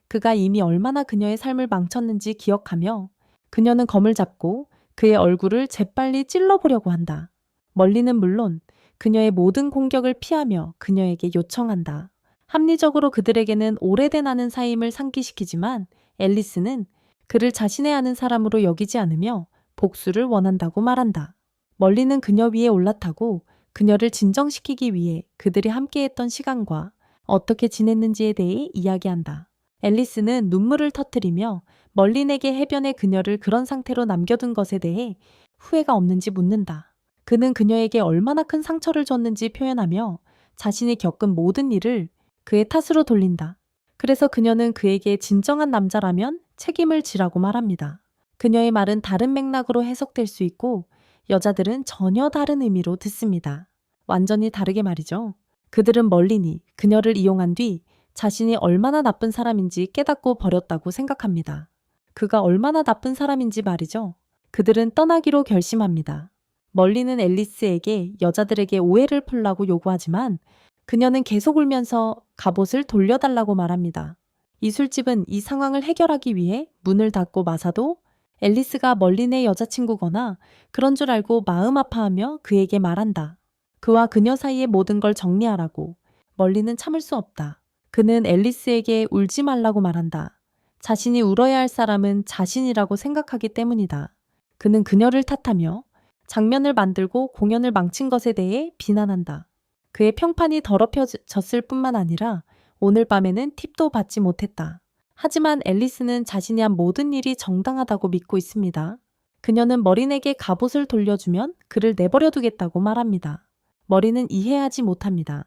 그가 이미 얼마나 그녀의 삶을 망쳤는지 기억하며 그녀는 검을 잡고 그의 얼굴을 재빨리 찔러보려고 한다. 멀리는 물론 그녀의 모든 공격을 피하며 그녀에게 요청한다. 합리적으로 그들에게는 오래된 아는 사이임을 상기시키지만 앨리스는 그를 자신의 아는 사람으로 여기지 않으며 복수를 원한다고 말한다. 멀리는 그녀 위에 올라타고 그녀를 진정시키기 위해 그들이 함께했던 시간과 어떻게 지냈는지에 대해 이야기한다. 앨리스는 눈물을 터뜨리며 멀린에게 해변에 그녀를 그런 상태로 남겨둔 것에 대해 후회가 없는지 묻는다. 그는 그녀에게 얼마나 큰 상처를 줬는지 표현하며 자신이 겪은 모든 일을 그의 탓으로 돌린다. 그래서 그녀는 그에게 진정한 남자라면 책임을 지라고 말합니다. 그녀의 말은 다른 맥락으로 해석될 수 있고 여자들은 전혀 다른 의미로 듣습니다. 완전히 다르게 말이죠. 그들은 멀린이 그녀를 이용한 뒤 자신이 얼마나 나쁜 사람인지 깨닫고 버렸다고 생각합니다. 그가 얼마나 나쁜 사람인지 말이죠. 그들은 떠나기로 결심합니다. 멀리는 앨리스에게 여자들에게 오해를 풀라고 요구하지만 그녀는 계속 울면서 갑옷을 돌려달라고 말합니다. 이 술집은 이 상황을 해결하기 위해 문을 닫고 마사도 앨리스가 멀린의 여자친구거나 그런 줄 알고 마음 아파하며 그에게 말한다. 그와 그녀 사이의 모든 걸 정리하라고. 멀린은 참을 수 없다. 그는 앨리스에게 울지 말라고 말한다. 자신이 울어야 할 사람은 자신이라고 생각하기 때문이다. 그는 그녀를 탓하며 장면을 만들고 공연을 망친 것에 대해 비난한다. 그의 평판이 더럽혀졌을 뿐만 아니라 오늘 밤에는 팁도 받지 못했다. 하지만 앨리스는 자신이 한 모든 일이 정당하다고 믿고 있습니다. 그녀는 머린에게 갑옷을 돌려주면 그를 내버려 두겠다고 말합니다. 머린은 이해하지 못합니다.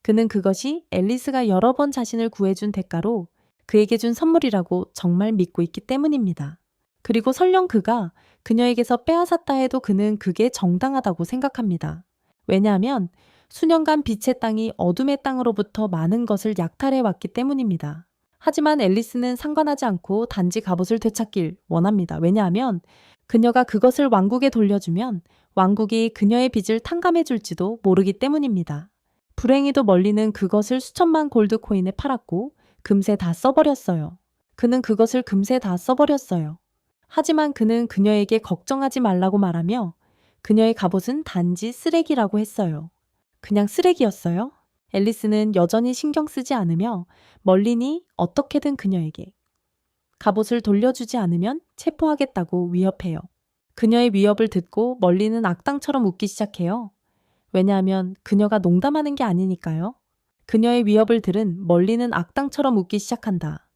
그는 그것이 앨리스가 여러 번 자신을 구해준 대가로 그에게 준 선물이라고 정말 믿고 있기 때문입니다. 그리고 설령 그가 그녀에게서 빼앗았다 해도 그는 그게 정당하다고 생각합니다. 왜냐하면 수년간 빛의 땅이 어둠의 땅으로부터 많은 것을 약탈해 왔기 때문입니다. 하지만 앨리스는 상관하지 않고 단지 갑옷을 되찾길 원합니다. 왜냐하면 그녀가 그것을 왕국에 돌려주면 왕국이 그녀의 빚을 탕감해 줄지도 모르기 때문입니다. 불행히도 멀리는 그것을 수천만 골드 코인에 팔았고 금세 다 써버렸어요. 그는 그것을 금세 다 써버렸어요. 하지만 그는 그녀에게 걱정하지 말라고 말하며 그녀의 갑옷은 단지 쓰레기라고 했어요. 그냥 쓰레기였어요? 앨리스는 여전히 신경 쓰지 않으며 멀린이 어떻게든 그녀에게 갑옷을 돌려주지 않으면 체포하겠다고 위협해요. 그녀의 위협을 듣고 멀린은 악당처럼 웃기 시작해요. 왜냐하면 그녀가 농담하는 게 아니니까요. 그녀의 위협을 들은 멀리는 악당처럼 웃기 시작한다.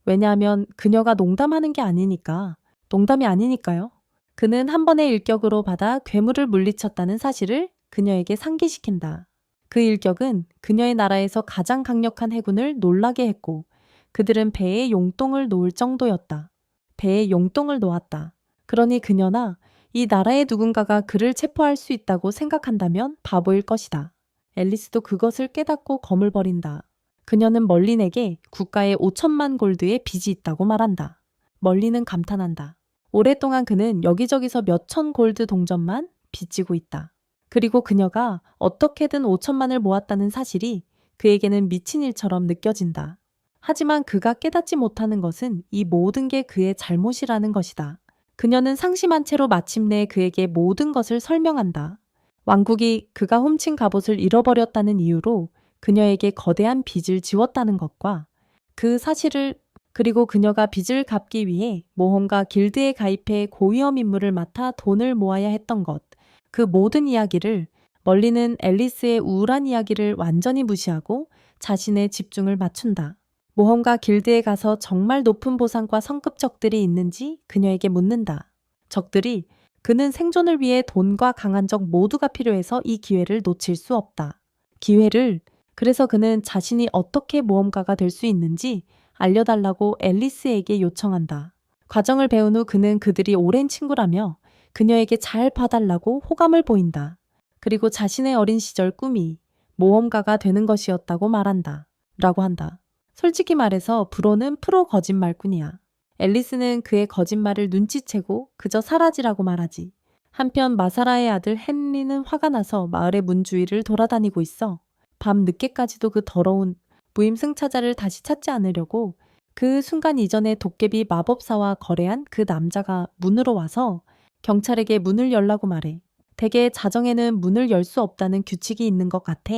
왜냐하면 그녀가 농담하는 게 아니니까. 농담이 아니니까요. 그는 한 번의 일격으로 받아 괴물을 물리쳤다는 사실을 그녀에게 상기시킨다. 그 일격은 그녀의 나라에서 가장 강력한 해군을 놀라게 했고 그들은 배에 용똥을 놓을 정도였다. 배에 용똥을 놓았다. 그러니 그녀나 이 나라의 누군가가 그를 체포할 수 있다고 생각한다면 바보일 것이다. 앨리스도 그것을 깨닫고 거물버린다. 그녀는 멀린에게 국가에 5천만 골드의 빚이 있다고 말한다. 멀린은 감탄한다. 오랫동안 그는 여기저기서 몇천 골드 동전만 빚지고 있다. 그리고 그녀가 어떻게든 5천만을 모았다는 사실이 그에게는 미친 일처럼 느껴진다. 하지만 그가 깨닫지 못하는 것은 이 모든 게 그의 잘못이라는 것이다. 그녀는 상심한 채로 마침내 그에게 모든 것을 설명한다. 왕국이 그가 훔친 갑옷을 잃어버렸다는 이유로 그녀에게 거대한 빚을 지웠다는 것과 그 사실을 그리고 그녀가 빚을 갚기 위해 모험가 길드에 가입해 고위험 임무를 맡아 돈을 모아야 했던 것, 그 모든 이야기를 멀리는 앨리스의 우울한 이야기를 완전히 무시하고 자신의 집중을 맞춘다. 모험가 길드에 가서 정말 높은 보상과 성급 적들이 있는지 그녀에게 묻는다. 적들이 그는 생존을 위해 돈과 강한 적 모두가 필요해서 이 기회를 놓칠 수 없다. 기회를 그래서 그는 자신이 어떻게 모험가가 될 수 있는지 알려달라고 앨리스에게 요청한다. 과정을 배운 후 그는 그들이 오랜 친구라며 그녀에게 잘 봐달라고 호감을 보인다. 그리고 자신의 어린 시절 꿈이 모험가가 되는 것이었다고 말한다. 라고 한다. 솔직히 말해서 브로는 프로 거짓말꾼이야. 앨리스는 그의 거짓말을 눈치채고 그저 사라지라고 말하지. 한편 마사라의 아들 헨리는 화가 나서 마을의 문 주위를 돌아다니고 있어. 밤 늦게까지도 그 더러운 무임승차자를 다시 찾지 않으려고 그 순간 이전에 도깨비 마법사와 거래한 그 남자가 문으로 와서 경찰에게 문을 열라고 말해. 대개 자정에는 문을 열 수 없다는 규칙이 있는 것 같아.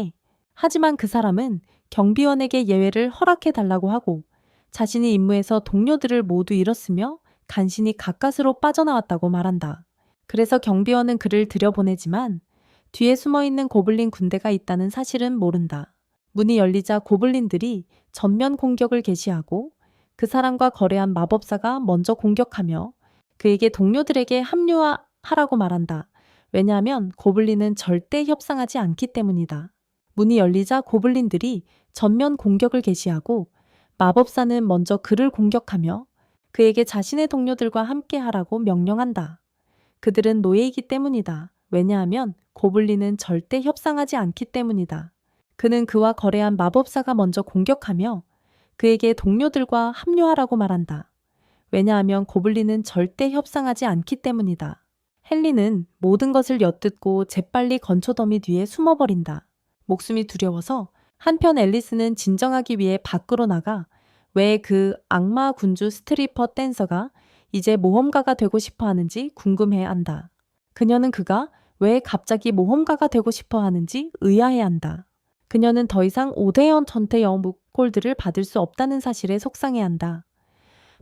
하지만 그 사람은 경비원에게 예외를 허락해 달라고 하고 자신이 임무에서 동료들을 모두 잃었으며 간신히 가까스로 빠져나왔다고 말한다. 그래서 경비원은 그를 들여보내지만 뒤에 숨어있는 고블린 군대가 있다는 사실은 모른다. 문이 열리자 고블린들이 전면 공격을 개시하고 그 사람과 거래한 마법사가 먼저 공격하며 그에게 동료들에게 합류하라고 말한다. 왜냐하면 고블린은 절대 협상하지 않기 때문이다. 문이 열리자 고블린들이 전면 공격을 개시하고 마법사는 먼저 그를 공격하며 그에게 자신의 동료들과 함께 하라고 명령한다. 그들은 노예이기 때문이다. 왜냐하면 고블린은 절대 협상하지 않기 때문이다. 그는 그와 거래한 마법사가 먼저 공격하며 그에게 동료들과 합류하라고 말한다. 왜냐하면 고블린은 절대 협상하지 않기 때문이다. 헨리는 모든 것을 엿듣고 재빨리 건초더미 뒤에 숨어버린다. 목숨이 두려워서 한편 앨리스는 진정하기 위해 밖으로 나가 왜 그 악마 군주 스트리퍼 댄서가 이제 모험가가 되고 싶어 하는지 궁금해 한다. 그녀는 그가 왜 갑자기 모험가가 되고 싶어 하는지 의아해 한다. 그녀는 더 이상 오대연 전태 영웅골드를 받을 수 없다는 사실에 속상해 한다.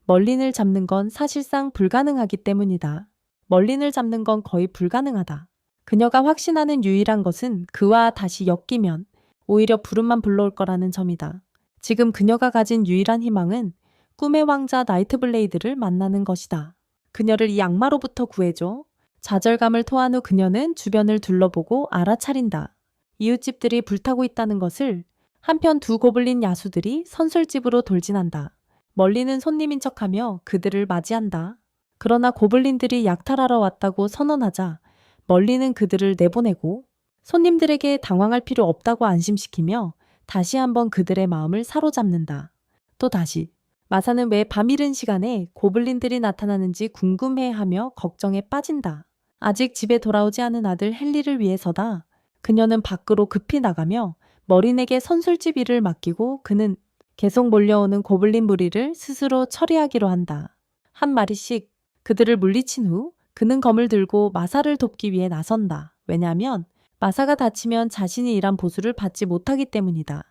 멀린을 잡는 건 사실상 불가능하기 때문이다. 멀린을 잡는 건 거의 불가능하다. 그녀가 확신하는 유일한 것은 그와 다시 엮이면 오히려 부름만 불러올 거라는 점이다. 지금 그녀가 가진 유일한 희망은 꿈의 왕자 나이트블레이드를 만나는 것이다. 그녀를 이 악마로부터 구해줘. 좌절감을 토한 후 그녀는 주변을 둘러보고 알아차린다. 이웃집들이 불타고 있다는 것을. 한편 두 고블린 야수들이 선술집으로 돌진한다. 멀리는 손님인 척하며 그들을 맞이한다. 그러나 고블린들이 약탈하러 왔다고 선언하자 멀리는 그들을 내보내고 손님들에게 당황할 필요 없다고 안심시키며 다시 한번 그들의 마음을 사로잡는다. 또 다시 마사는 왜 밤이른 시간에 고블린들이 나타나는지 궁금해하며 걱정에 빠진다. 아직 집에 돌아오지 않은 아들 헨리를 위해서다. 그녀는 밖으로 급히 나가며 머린에게 선술집 일을 맡기고 그는 계속 몰려오는 고블린 무리를 스스로 처리하기로 한다. 한 마리씩 그들을 물리친 후 그는 검을 들고 마사를 돕기 위해 나선다. 왜냐하면 마사가 다치면 자신이 일한 보수를 받지 못하기 때문이다.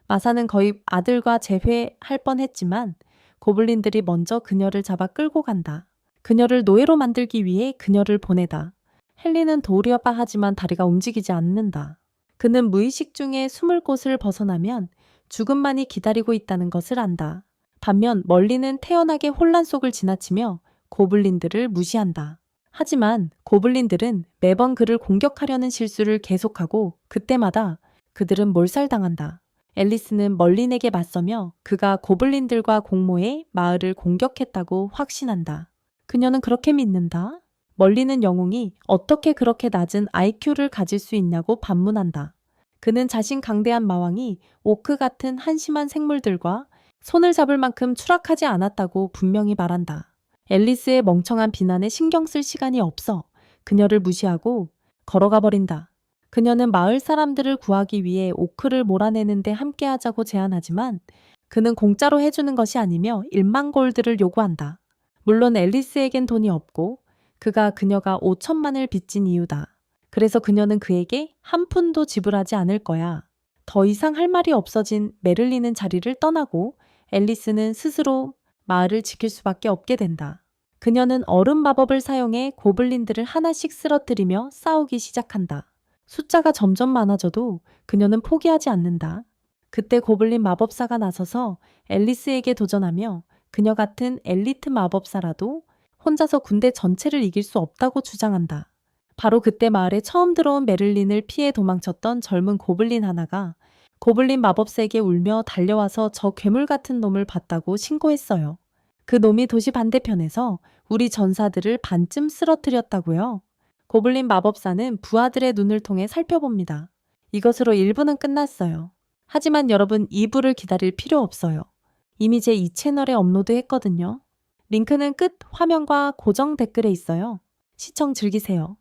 마사는 거의 아들과 재회할 뻔했지만 고블린들이 먼저 그녀를 잡아 끌고 간다. 그녀를 노예로 만들기 위해 그녀를 보내다. 헨리는 도우려봐 하지만 다리가 움직이지 않는다. 그는 무의식 중에 숨을 곳을 벗어나면 죽음만이 기다리고 있다는 것을 안다. 반면 멀리는 태연하게 혼란 속을 지나치며 고블린들을 무시한다. 하지만 고블린들은 매번 그를 공격하려는 실수를 계속하고 그때마다 그들은 몰살당한다. 앨리스는 멀린에게 맞서며 그가 고블린들과 공모해 마을을 공격했다고 확신한다. 그녀는 그렇게 믿는다. 멀리는 영웅이 어떻게 그렇게 낮은 IQ를 가질 수 있냐고 반문한다. 그는 자신 강대한 마왕이 오크 같은 한심한 생물들과 손을 잡을 만큼 추락하지 않았다고 분명히 말한다. 앨리스의 멍청한 비난에 신경 쓸 시간이 없어 그녀를 무시하고 걸어가 버린다. 그녀는 마을 사람들을 구하기 위해 오크를 몰아내는데 함께하자고 제안하지만 그는 공짜로 해주는 것이 아니며 1만 골드를 요구한다. 물론 앨리스에겐 돈이 없고 그가 그녀가 5천만을 빚진 이유다. 그래서 그녀는 그에게 한 푼도 지불하지 않을 거야. 더 이상 할 말이 없어진 메를린은 자리를 떠나고 앨리스는 스스로 마을을 지킬 수밖에 없게 된다. 그녀는 얼음 마법을 사용해 고블린들을 하나씩 쓰러뜨리며 싸우기 시작한다. 숫자가 점점 많아져도 그녀는 포기하지 않는다. 그때 고블린 마법사가 나서서 앨리스에게 도전하며 그녀 같은 엘리트 마법사라도 혼자서 군대 전체를 이길 수 없다고 주장한다. 바로 그때 마을에 처음 들어온 메를린을 피해 도망쳤던 젊은 고블린 하나가 고블린 마법사에게 울며 달려와서 저 괴물 같은 놈을 봤다고 신고했어요. 그 놈이 도시 반대편에서 우리 전사들을 반쯤 쓰러뜨렸다고요. 고블린 마법사는 부하들의 눈을 통해 살펴봅니다. 이것으로 1부는 끝났어요. 하지만 여러분 2부를 기다릴 필요 없어요. 이미 제 2채널에 업로드했거든요. 링크는 끝 화면과 고정 댓글에 있어요. 시청 즐기세요.